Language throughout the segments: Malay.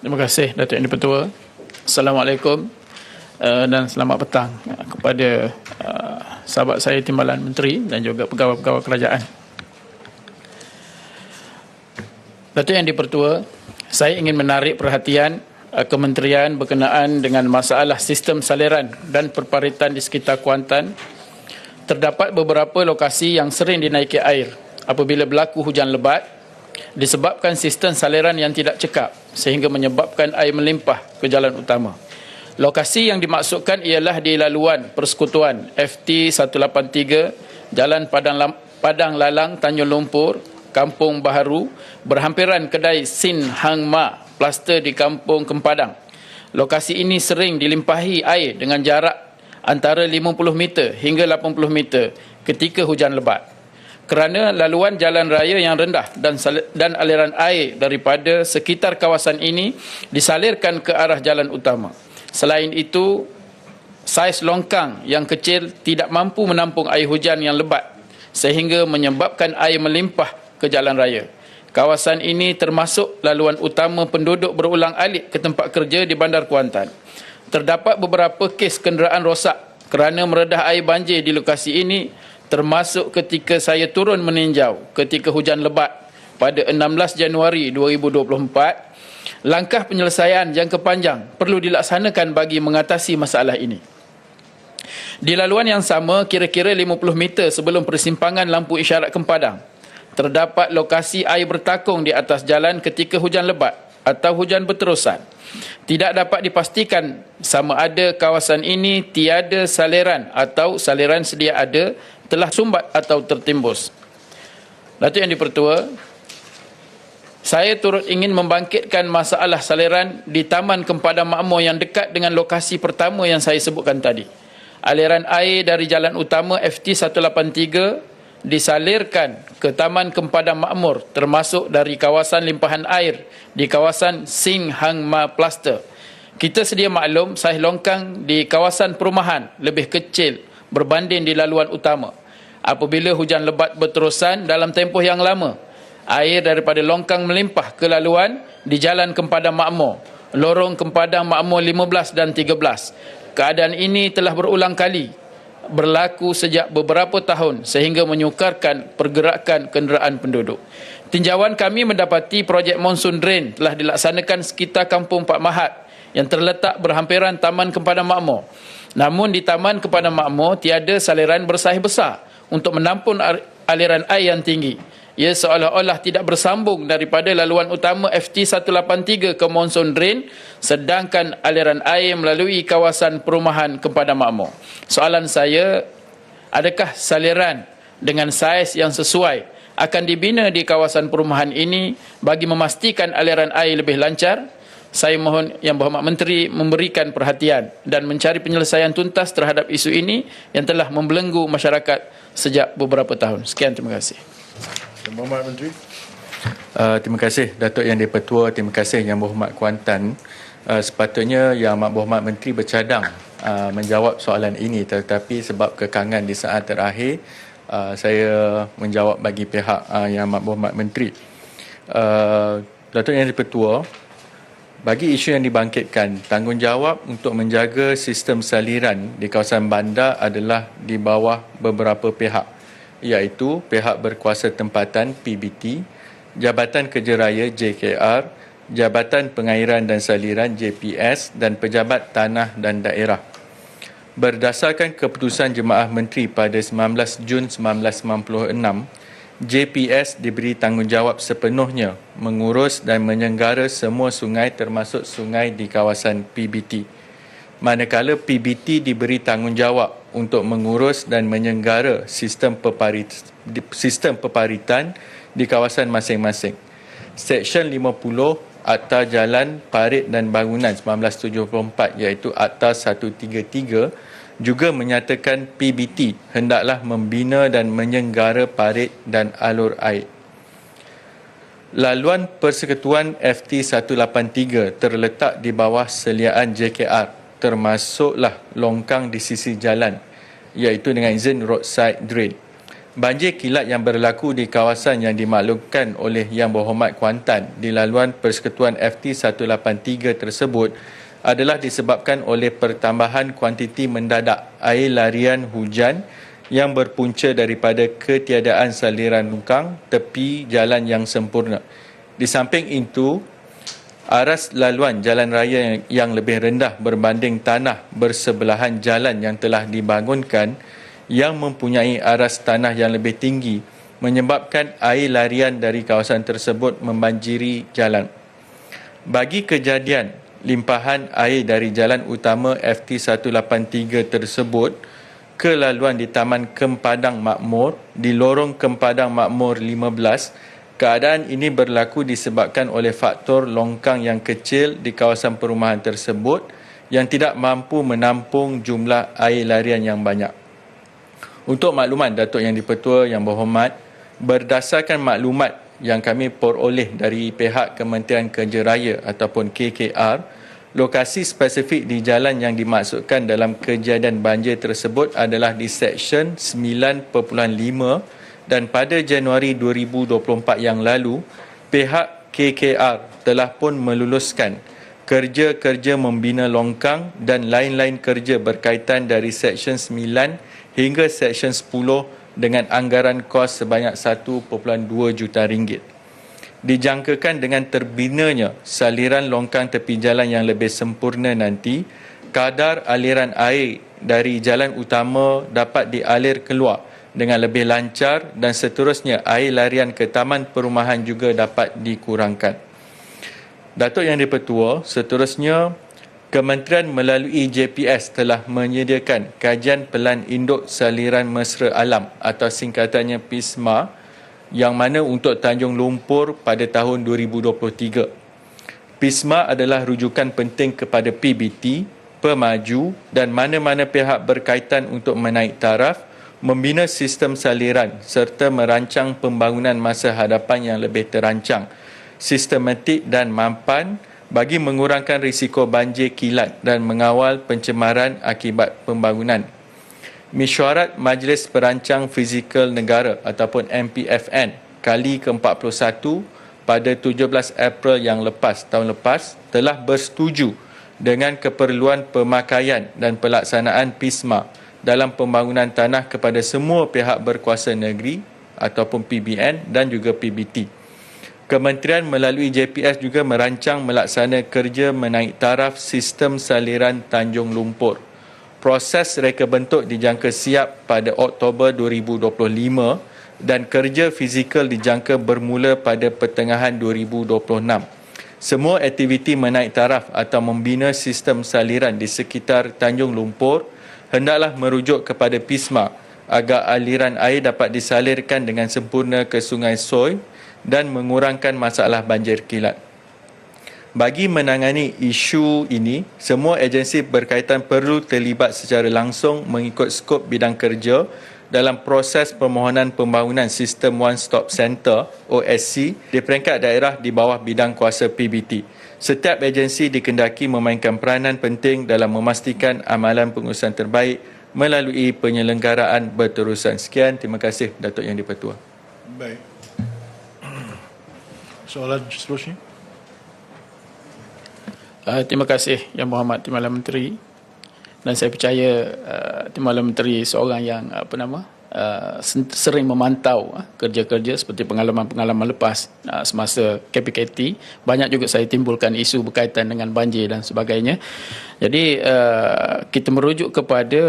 Terima kasih Datuk Yang di-Pertua. Assalamualaikum dan selamat petang kepada sahabat saya Timbalan Menteri dan juga pegawai-pegawai kerajaan. Datuk Yang di-Pertua, saya ingin menarik perhatian Kementerian berkenaan dengan masalah sistem saliran dan perparitan di sekitar Kuantan. Terdapat beberapa lokasi yang sering dinaiki air apabila berlaku hujan lebat disebabkan sistem saliran yang tidak cekap sehingga menyebabkan air melimpah ke jalan utama. Lokasi yang dimaksudkan ialah di laluan persekutuan FT183 Jalan Padang Lalang Tanjung Lumpur, Kampung Baharu, berhampiran kedai Sin Hang Ma Plaster di Kampung Kempadang. Lokasi ini sering dilimpahi air dengan jarak antara 50 meter hingga 80 meter ketika hujan lebat. Kerana laluan jalan raya yang rendah dan aliran air daripada sekitar kawasan ini disalirkan ke arah jalan utama. Selain itu, saiz longkang yang kecil tidak mampu menampung air hujan yang lebat sehingga menyebabkan air melimpah ke jalan raya. Kawasan ini termasuk laluan utama penduduk berulang-alik ke tempat kerja di Bandar Kuantan. Terdapat beberapa kes kenderaan rosak kerana meredah air banjir di lokasi ini, termasuk ketika saya turun meninjau ketika hujan lebat pada 16 Januari 2024. Langkah penyelesaian jangka panjang perlu dilaksanakan bagi mengatasi masalah ini. Di laluan yang sama, kira-kira 50 meter sebelum persimpangan lampu isyarat Kempadang, terdapat lokasi air bertakung di atas jalan ketika hujan lebat atau hujan berterusan. Tidak dapat dipastikan sama ada kawasan ini tiada saliran atau saliran sedia ada telah sumbat atau tertimbus. Datuk Yang di-Pertua, saya turut ingin membangkitkan masalah saliran di Taman Kempadang Makmur yang dekat dengan lokasi pertama yang saya sebutkan tadi. Aliran air dari jalan utama FT183 disalirkan ke Taman Kempadang Makmur termasuk dari kawasan limpahan air di kawasan Sin Hang Ma Plaster. Kita sedia maklum saiz longkang di kawasan perumahan lebih kecil berbanding di laluan utama. Apabila hujan lebat berterusan dalam tempoh yang lama, air daripada longkang melimpah ke laluan di Jalan Kempadang Makmur, Lorong Kempadang Makmur 15 dan 13. Keadaan ini telah berulang kali berlaku sejak beberapa tahun sehingga menyukarkan pergerakan kenderaan penduduk. Tinjauan kami mendapati projek monsoon drain telah dilaksanakan sekitar Kampung Pak Mahat yang terletak berhampiran Taman Kempadang Makmur. Namun di Taman Kempadang Makmur tiada saliran bersaiz besar untuk menampung aliran air yang tinggi. Ia seolah-olah tidak bersambung daripada laluan utama FT183 ke monsoon drain, sedangkan aliran air melalui kawasan perumahan Kempadang Makmur. Soalan saya, adakah saliran dengan saiz yang sesuai akan dibina di kawasan perumahan ini bagi memastikan aliran air lebih lancar? Saya mohon Yang Berhormat Menteri memberikan perhatian dan mencari penyelesaian tuntas terhadap isu ini yang telah membelenggu masyarakat sejak beberapa tahun. Sekian, terima kasih. Yang Berhormat Menteri. Terima kasih Datuk Yang di-Pertua, terima kasih Yang Berhormat Kuantan. Sepatutnya Yang Berhormat Menteri bercadang menjawab soalan ini, tetapi sebab kekangan di saat terakhir, saya menjawab bagi pihak Yang Berhormat Menteri. Datuk Yang di-Pertua, bagi isu yang dibangkitkan, tanggungjawab untuk menjaga sistem saliran di kawasan bandar adalah di bawah beberapa pihak, iaitu pihak berkuasa tempatan PBT, Jabatan Kerja Raya JKR, Jabatan Pengairan dan Saliran JPS dan Pejabat Tanah dan Daerah. Berdasarkan keputusan Jemaah Menteri pada 19 Jun 1996, JPS diberi tanggungjawab sepenuhnya mengurus dan menyenggara semua sungai termasuk sungai di kawasan PBT. Manakala PBT diberi tanggungjawab untuk mengurus dan menyenggara sistem peparitan di kawasan masing-masing. Seksyen 50 Akta Jalan, Parit dan Bangunan 1974 iaitu Akta 133 juga menyatakan PBT hendaklah membina dan menyenggara parit dan alur air. Laluan Persekutuan FT183 terletak di bawah seliaan JKR, termasuklah longkang di sisi jalan, iaitu dengan izin roadside drain. banjir kilat yang berlaku di kawasan yang dimaklumkan oleh Yang Berhormat Kuantan di laluan Persekutuan FT 183 tersebut adalah disebabkan oleh pertambahan kuantiti mendadak air larian hujan yang berpunca daripada ketiadaan saliran longkang tepi jalan yang sempurna. Di samping itu, aras laluan jalan raya yang lebih rendah berbanding tanah bersebelahan jalan yang telah dibangunkan yang mempunyai aras tanah yang lebih tinggi menyebabkan air larian dari kawasan tersebut membanjiri jalan. Bagi kejadian limpahan air dari jalan utama FT 183 tersebut ke laluan di Taman Kempadang Makmur di lorong Kempadang Makmur 15, keadaan ini berlaku disebabkan oleh faktor longkang yang kecil di kawasan perumahan tersebut yang tidak mampu menampung jumlah air larian yang banyak. Untuk makluman Datuk Yang di-Pertua Yang Berhormat, berdasarkan maklumat yang kami peroleh dari pihak Kementerian Kerja Raya ataupun KKR, lokasi spesifik di jalan yang dimaksudkan dalam kejadian banjir tersebut adalah di Seksyen 9.5 dan pada Januari 2024 yang lalu, pihak KKR telah pun meluluskan kerja-kerja membina longkang dan lain-lain kerja berkaitan dari Seksyen 9 hingga Seksyen 10 dengan anggaran kos sebanyak 1.2 juta ringgit. Dijangkakan dengan terbinanya saliran longkang tepi jalan yang lebih sempurna nanti, kadar aliran air dari jalan utama dapat dialir keluar dengan lebih lancar dan seterusnya air larian ke taman perumahan juga dapat dikurangkan. Datuk Yang di-Pertua, seterusnya Kementerian melalui JPS telah menyediakan kajian pelan induk saliran mesra alam atau singkatannya PISMA yang mana untuk Tanjung Lumpur pada tahun 2023. PISMA adalah rujukan penting kepada PBT, pemaju dan mana-mana pihak berkaitan untuk menaik taraf, membina sistem saliran serta merancang pembangunan masa hadapan yang lebih terancang, sistematik dan mampan bagi mengurangkan risiko banjir kilat dan mengawal pencemaran akibat pembangunan. Mesyuarat Majlis Perancang Fizikal Negara ataupun MPFN kali ke-41 pada 17 April yang lepas, tahun lepas, telah bersetuju dengan keperluan pemakaian dan pelaksanaan PISMA dalam pembangunan tanah kepada semua pihak berkuasa negeri ataupun PBN dan juga PBT. Kementerian melalui JPS juga merancang melaksana kerja menaik taraf sistem saliran Tanjung Lumpur. Proses reka bentuk dijangka siap pada Oktober 2025 dan kerja fizikal dijangka bermula pada pertengahan 2026. Semua aktiviti menaik taraf atau membina sistem saliran di sekitar Tanjung Lumpur hendaklah merujuk kepada PISMA agar aliran air dapat disalirkan dengan sempurna ke Sungai Soi dan mengurangkan masalah banjir kilat. Bagi menangani isu ini, semua agensi berkaitan perlu terlibat secara langsung mengikut skop bidang kerja dalam proses permohonan pembangunan sistem One Stop Center OSC di peringkat daerah di bawah bidang kuasa PBT. Setiap agensi dikendaki memainkan peranan penting dalam memastikan amalan pengurusan terbaik melalui penyelenggaraan berterusan. Sekian, terima kasih Datuk Yang di-Pertua. Baik. Soalan seterusnya. Terima kasih Yang Berhormat Timbalan Menteri, dan saya percaya Timbalan Menteri seorang yang sering memantau kerja-kerja seperti pengalaman-pengalaman lepas semasa KPKT. Banyak juga saya timbulkan isu berkaitan dengan banjir dan sebagainya. Jadi kita merujuk kepada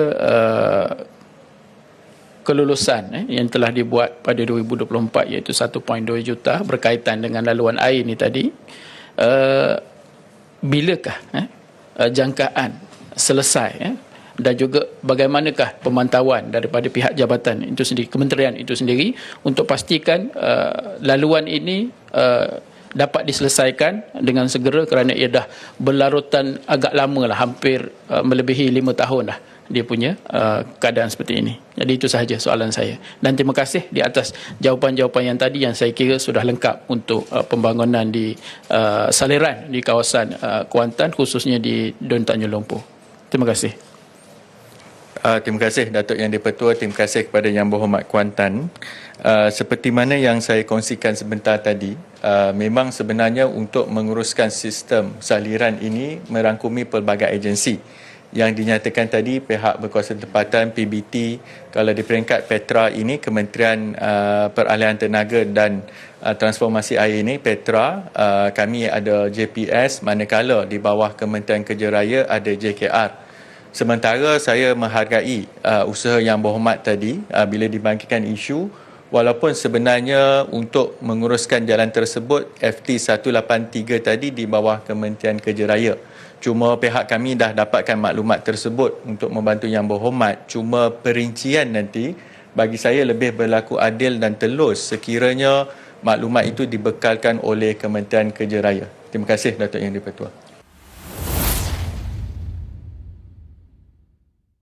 kelulusan yang telah dibuat pada 2024 iaitu 1.2 juta berkaitan dengan laluan air ini tadi. Bilakah jangkaan selesai dan juga bagaimanakah pemantauan daripada pihak jabatan itu sendiri, kementerian itu sendiri untuk pastikan laluan ini dapat diselesaikan dengan segera kerana ia dah berlarutan agak lama lah, hampir melebihi 5 tahun dah dia punya keadaan seperti ini. Jadi itu sahaja soalan saya. Dan terima kasih di atas jawapan-jawapan yang tadi yang saya kira sudah lengkap untuk pembangunan di saliran di kawasan Kuantan, khususnya di Dun Tanjung Lumpur. Terima kasih. Terima kasih Datuk Yang di-Pertua, terima kasih kepada Yang Berhormat Kuantan. Seperti mana yang saya kongsikan sebentar tadi, memang sebenarnya untuk menguruskan sistem saliran ini merangkumi pelbagai agensi. Yang dinyatakan tadi pihak berkuasa tempatan PBT, kalau di peringkat Petra ini Kementerian Peralihan Tenaga dan Transformasi Air ini Petra, kami ada JPS, manakala di bawah Kementerian Kerja Raya ada JKR. Sementara saya menghargai usaha Yang Berhormat tadi bila dibangkitkan isu, walaupun sebenarnya untuk menguruskan jalan tersebut FT 183 tadi di bawah Kementerian Kerja Raya. Cuma pihak kami dah dapatkan maklumat tersebut untuk membantu Yang Berhormat. Cuma perincian nanti bagi saya lebih berlaku adil dan telus sekiranya maklumat itu dibekalkan oleh Kementerian Kerja Raya. Terima kasih Datuk Yang di-Pertua.